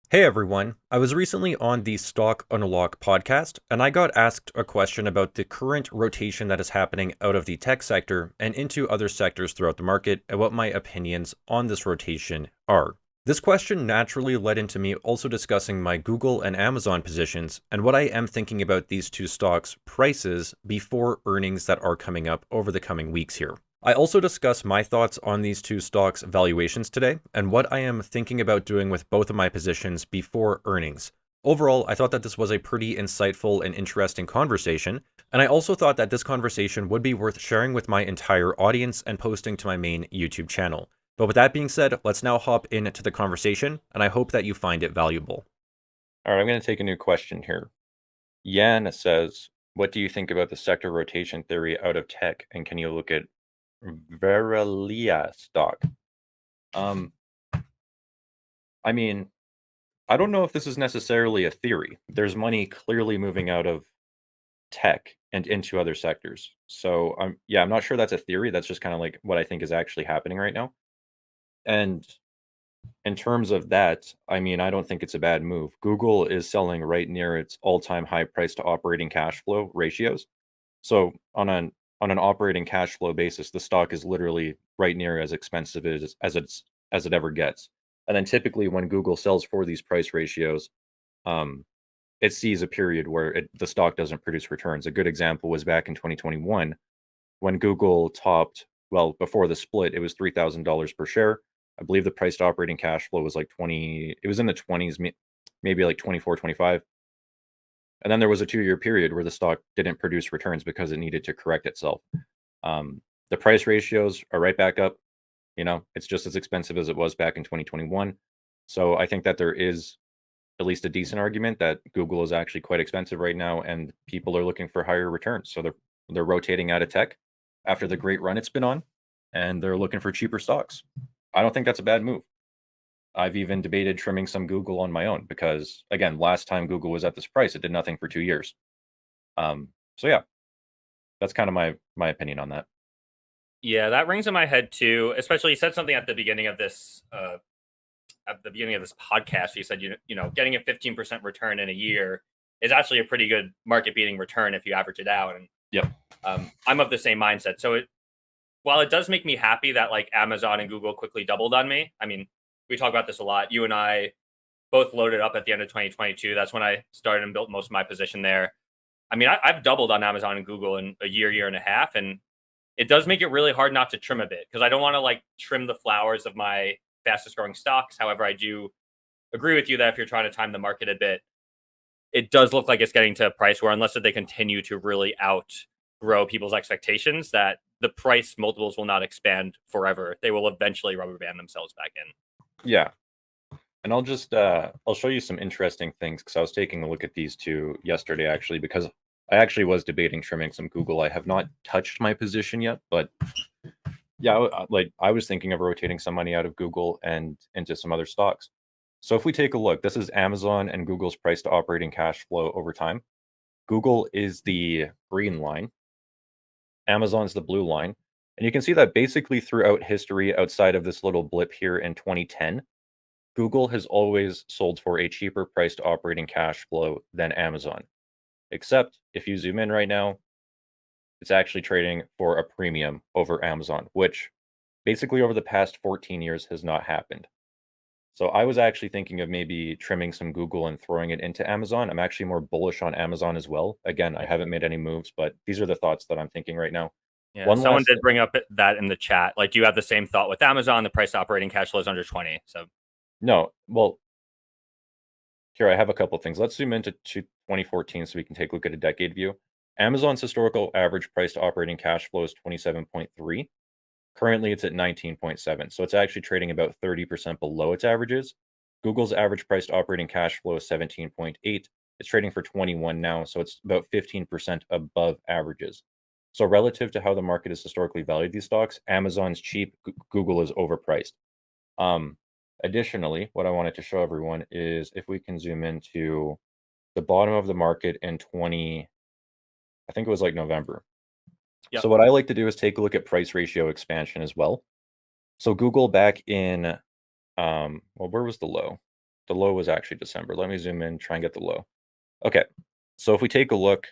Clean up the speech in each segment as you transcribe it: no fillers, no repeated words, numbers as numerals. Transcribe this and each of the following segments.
Hey everyone, I was recently on the Stock Unlock podcast, and I got asked a question about the current rotation that is happening out of the tech sector and into other sectors throughout the market, and what my opinions on this rotation are. This question naturally led into me also discussing my Google and Amazon positions and what I am thinking about these two stocks' prices before earnings that are coming up over the coming weeks here. I also discuss my thoughts on these two stocks' valuations today and what I am thinking about doing with both of my positions before earnings. Overall, I thought that this was a pretty insightful and interesting conversation, and I also thought that this conversation would be worth sharing with my entire audience and posting to my main YouTube channel. But with that being said, let's now hop into the conversation, and I hope that you find it valuable. All right, I'm going to take a new question here. Yan says, what do you think about the sector rotation theory out of tech, and can you look at Verilia stock? Um, I mean, I don't know if this is necessarily a theory. There's money clearly moving out of tech and into other sectors. So I'm not sure that's a theory. That's just kind of like what I think is actually happening right now. And in terms of that, I don't think it's a bad move. Google is selling right near its all-time high price to operating cash flow ratios. So on an operating cash flow basis, the stock is literally right near as expensive as it ever gets. And then typically when Google sells for these price ratios, um, it sees a period where the stock doesn't produce returns. A good example was back in 2021 when Google topped, well, before the split, it was $3,000 per share. I believe the price to operating cash flow was like 20, it was in the 20s, maybe like 24, 25. And then there was a 2-year period where the stock didn't produce returns because it needed to correct itself. The price ratios are right back up. It's just as expensive as it was back in 2021. So I think that there is at least a decent argument that Google is actually quite expensive right now, and people are looking for higher returns. So they're rotating out of tech after the great run it's been on, and they're looking for cheaper stocks. I don't think that's a bad move. I've even debated trimming some Google on my own because, again, last time Google was at this price, it did nothing for 2 years. So yeah, that's kind of my opinion on that. Yeah, that rings in my head too. Especially, you said something at the beginning of this podcast. You said getting a 15% return in a year is actually a pretty good market beating return if you average it out. And Yep. I'm of the same mindset. So while it does make me happy that like Amazon and Google quickly doubled on me. I mean, we talk about this a lot. You and I both loaded up at the end of 2022. That's when I started and built most of my position there. I mean, I've doubled on Amazon and Google in a year and a half, and it does make it really hard not to trim a bit because I don't want to like trim the flowers of my fastest growing stocks. However, I do agree with you that if you're trying to time the market a bit, it does look like it's getting to a price where unless they continue to really outgrow people's expectations, that the price multiples will not expand forever. They will eventually rubber band themselves back in. Yeah. And I'll show you some interesting things because I was taking a look at these two yesterday actually because I actually was debating trimming some Google. I have not touched my position yet, but yeah, like I was thinking of rotating some money out of Google and into some other stocks. So if we take a look, this is Amazon and Google's price to operating cash flow over time. Google is the green line, Amazon's the blue line. And you can see that basically throughout history, outside of this little blip here in 2010, Google has always sold for a cheaper price to operating cash flow than Amazon. Except if you zoom in right now, it's actually trading for a premium over Amazon, which basically over the past 14 years has not happened. So I was actually thinking of maybe trimming some Google and throwing it into Amazon. I'm actually more bullish on Amazon as well. Again, I Yeah. haven't made any moves, but these are the thoughts that I'm thinking right now. Yeah. One Someone last did bring up that in the chat. Like, do you have the same thought with Amazon? The price to operating cash flow is under 20. So, no, well, here I have a couple things. Let's zoom into 2014 so we can take a look at a decade view. Amazon's historical average price to operating cash flow is 27.3. Currently, it's at 19.7, so it's actually trading about 30% below its averages. Google's average price to operating cash flow is 17.8. It's trading for 21 now, so it's about 15% above averages. So relative to how the market has historically valued these stocks, Amazon's cheap, Google is overpriced. Um, Additionally, what I wanted to show everyone is if we can zoom into the bottom of the market in 20, I think it was like November. yeah. So what I like to do is take a look at price ratio expansion as well. So Google back in, well, where was the low? The low was actually December. Let me zoom in, try and get the low. Okay. So if we take a look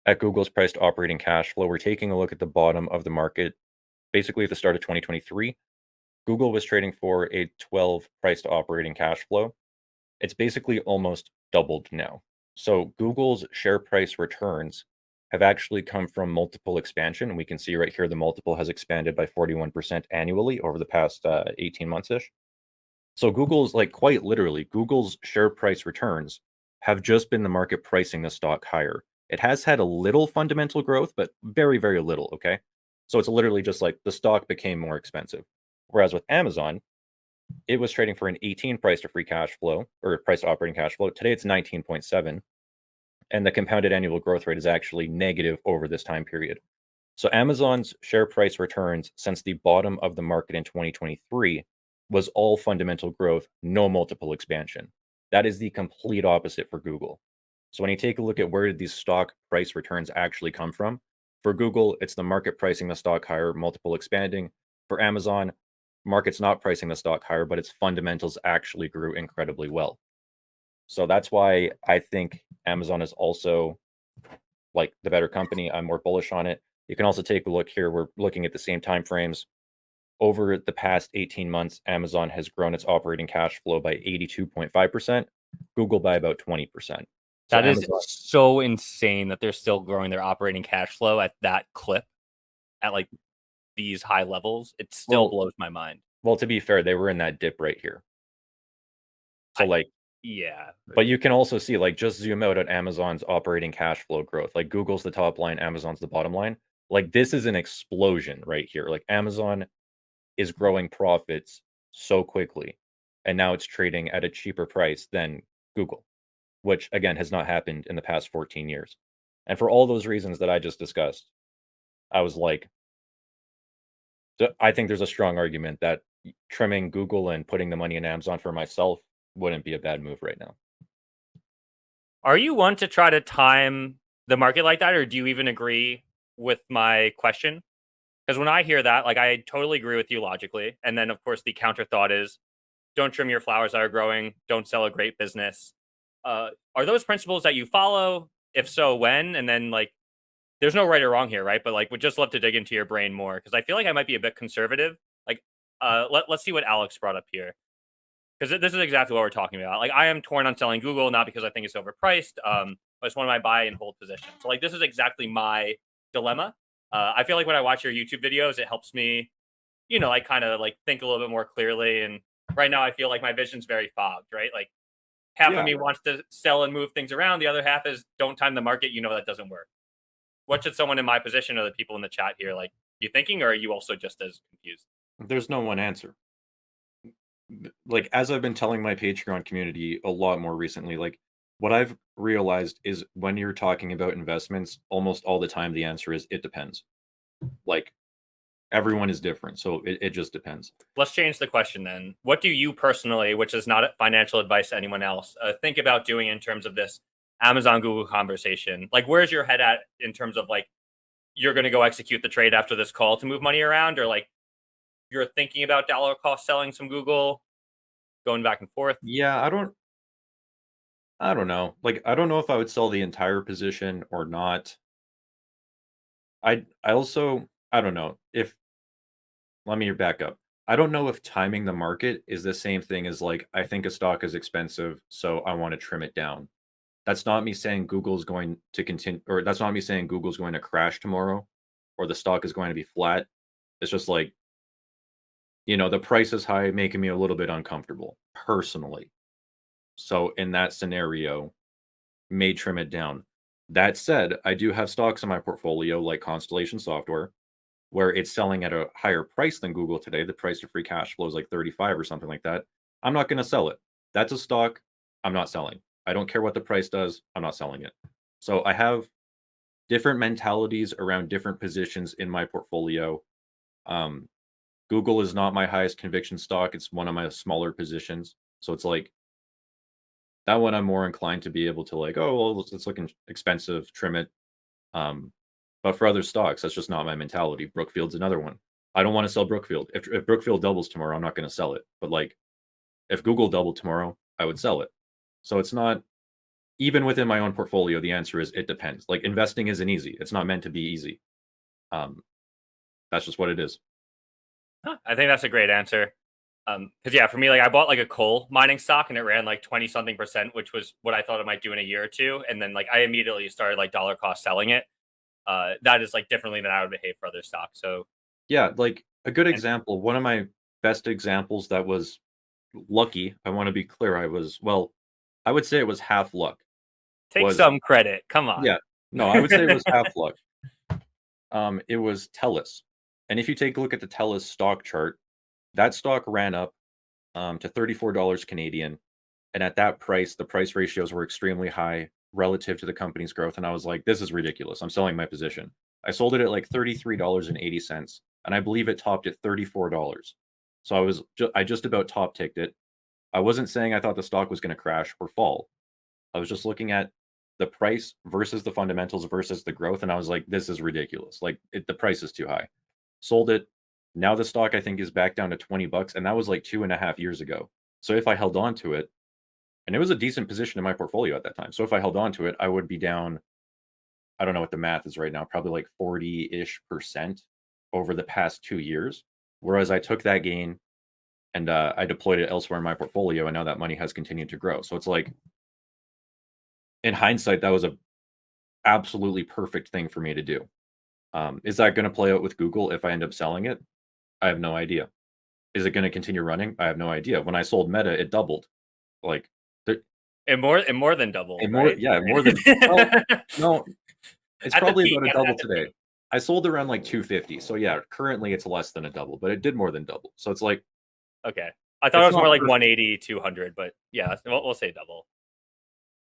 at Google's priced operating cash flow, we're taking a look at the bottom of the market. Basically, at the start of 2023, Google was trading for a 12 priced operating cash flow. It's basically almost doubled now. So Google's share price returns have actually come from multiple expansion. We can see right here the multiple has expanded by 41% annually over the past 18 months ish. So Google's like quite literally, Google's share price returns have just been the market pricing the stock higher. It has had a little fundamental growth, but very, very little. Okay. So it's literally just like the stock became more expensive. Whereas with Amazon, it was trading for an 18 price to free cash flow or price to operating cash flow. Today it's 19.7. And the compounded annual growth rate is actually negative over this time period. So Amazon's share price returns since the bottom of the market in 2023 was all fundamental growth, no multiple expansion. That is the complete opposite for Google. So when you take a look at where did these stock price returns actually come from, for Google, it's the market pricing the stock higher, multiple expanding. For Amazon, market's not pricing the stock higher, but its fundamentals actually grew incredibly well. So that's why I think Amazon is also like the better company. I'm more bullish on it. You can also take a look here. We're looking at the same time frames. Over the past 18 months, Amazon has grown its operating cash flow by 82.5%, Google by about 20%. So That is Amazon, so insane that they're still growing their operating cash flow at that clip at like these high levels. It still well, blows my mind. well, to be fair, they were in that dip right here. So I, like, yeah. but you can also see like just zoom out at Amazon's operating cash flow growth. Like Google's the top line, Amazon's the bottom line. Like this is an explosion right here. Like Amazon is growing profits so quickly, and now it's trading at a cheaper price than Google, which again has not happened in the past 14 years. And for all those reasons that I just discussed, I was like, I think there's a strong argument that trimming Google and putting the money in Amazon for myself wouldn't be a bad move right now. Are you one to try to time the market like that, or do you even agree with my question? Because when I hear that, like I totally agree with you logically. And then of course the counter thought is don't trim your flowers that are growing, don't sell a great business. Are those principles that you follow? If so, when? And then like there's no right or wrong here, right? But like would just love to dig into your brain more because I feel like I might be a bit conservative. Like let's see what Alex brought up here. Because this is exactly what we're talking about. Like I am torn on selling Google, not because I think it's overpriced, but it's one of my buy and hold positions. So like this is exactly my dilemma. I feel like when I watch your YouTube videos, it helps me, like kind of like think a little bit more clearly. And right now, I feel like my vision's very fogged. Right, like half of Yeah. me wants to sell and move things around. The other half is don't time the market. That doesn't work. What should someone in my position or the people in the chat here like? You thinking, or are you also just as confused? There's no one answer. Like as I've been telling my Patreon community a lot more recently, like what I've realized is when you're talking about investments, almost all the time the answer is it depends. Like everyone is different, so it just depends. Let's change the question then. What do you personally, which is not financial advice to anyone else, think about doing in terms of this Amazon Google conversation? Like, where's your head at in terms of like you're going to go execute the trade after this call to move money around, or like you're thinking about dollar cost selling some Google, going back and forth? Yeah, I don't know. Like I don't know if I would sell the entire position or not. I also I don't know if let me back up. I don't know if timing the market is the same thing as like I think a stock is expensive, so I want to trim it down. That's not me saying Google's going to continue, or that's not me saying Google's going to crash tomorrow, or the stock is going to be flat. It's just like, the price is high, making me a little bit uncomfortable personally. So in that scenario, may trim it down. That said, I do have stocks in my portfolio like Constellation Software, where it's selling at a higher price than Google today. The price to free cash flow is like 35 or something like that. I'm not going to sell it. That's a stock I'm not selling. I don't care what the price does. I'm not selling it. So I have different mentalities around different positions in my portfolio. Um, Google is not my highest conviction stock. It's one of my smaller positions. So it's like that one I'm more inclined to be able to like, oh, well, it's looking expensive, trim it. Um, but for other stocks, that's just not my mentality. Brookfield's another one. I don't want to sell Brookfield. If Brookfield doubles tomorrow, I'm not going to sell it. But like, if Google doubled tomorrow, I would sell it. So it's not, even within my own portfolio, the answer is it depends. Like investing isn't easy. It's not meant to be easy. Um, that's just what it is. Huh, I think that's a great answer. Because yeah, for me, like I bought like a coal mining stock and it ran like 20 something percent, which was what I thought it might do in a year or two. And then like I immediately started like dollar cost selling it. That is like differently than I would behave for other stocks. So Yeah, like a good and example, one of my best examples that was lucky, I want to be clear, well, I would say it was half luck. take Was some credit. Come on. Yeah. No, I would say it was half luck. It was TELUS. And if you take a look at the TELUS stock chart, that stock ran up to $34 Canadian. And at that price, the price ratios were extremely high relative to the company's growth. And I was like, this is ridiculous. I'm selling my position. I sold it at like $33.80. And I believe it topped at $34. So I just about top ticked it. I wasn't saying I thought the stock was going to crash or fall. I was just looking at the price versus the fundamentals versus the growth. And I was like, this is ridiculous. Like the price is too high. Sold it. Now the stock I think is back down to $20. And that was like 2.5 years ago. So if I held on to it, and it was a decent position in my portfolio at that time. So if I held on to it, I would be down, I don't know what the math is right now, probably like 40-ish% over the past 2 years. Whereas I took that gain and I deployed it elsewhere in my portfolio, and now that money has continued to grow. So it's like, in hindsight, that was a absolutely perfect thing for me to do. Is that going to play out with Google if I end up selling it? I have no idea. Is it going to continue running? I have no idea. When I sold Meta, it doubled. Like, And more than doubled, and more, right? yeah, more than, well, no, it's At the probably peak. about a At double the today. peak. I sold around like 250. So yeah, currently it's less than a double, but it did more than double. So it's like, Okay. I thought it it's was more not like perfect. 180, 200, but yeah, we'll say double.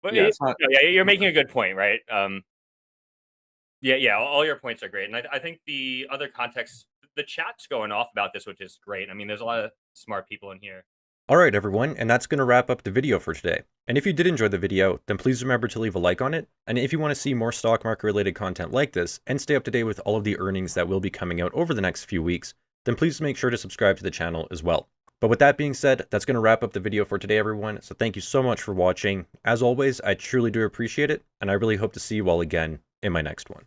But Yeah, it's not. yeah, you're making a good point, right? Yeah, yeah, all your points are great, and I think the other context, the chat's going off about this, which is great. I mean, there's a lot of smart people in here. Alright everyone, and that's going to wrap up the video for today. And if you did enjoy the video, then please remember to leave a like on it. And if you want to see more stock market related content like this, and stay up to date with all of the earnings that will be coming out over the next few weeks, then please make sure to subscribe to the channel as well. But with that being said, that's going to wrap up the video for today everyone, so thank you so much for watching. As always, I truly do appreciate it, and I really hope to see you all again in my next one.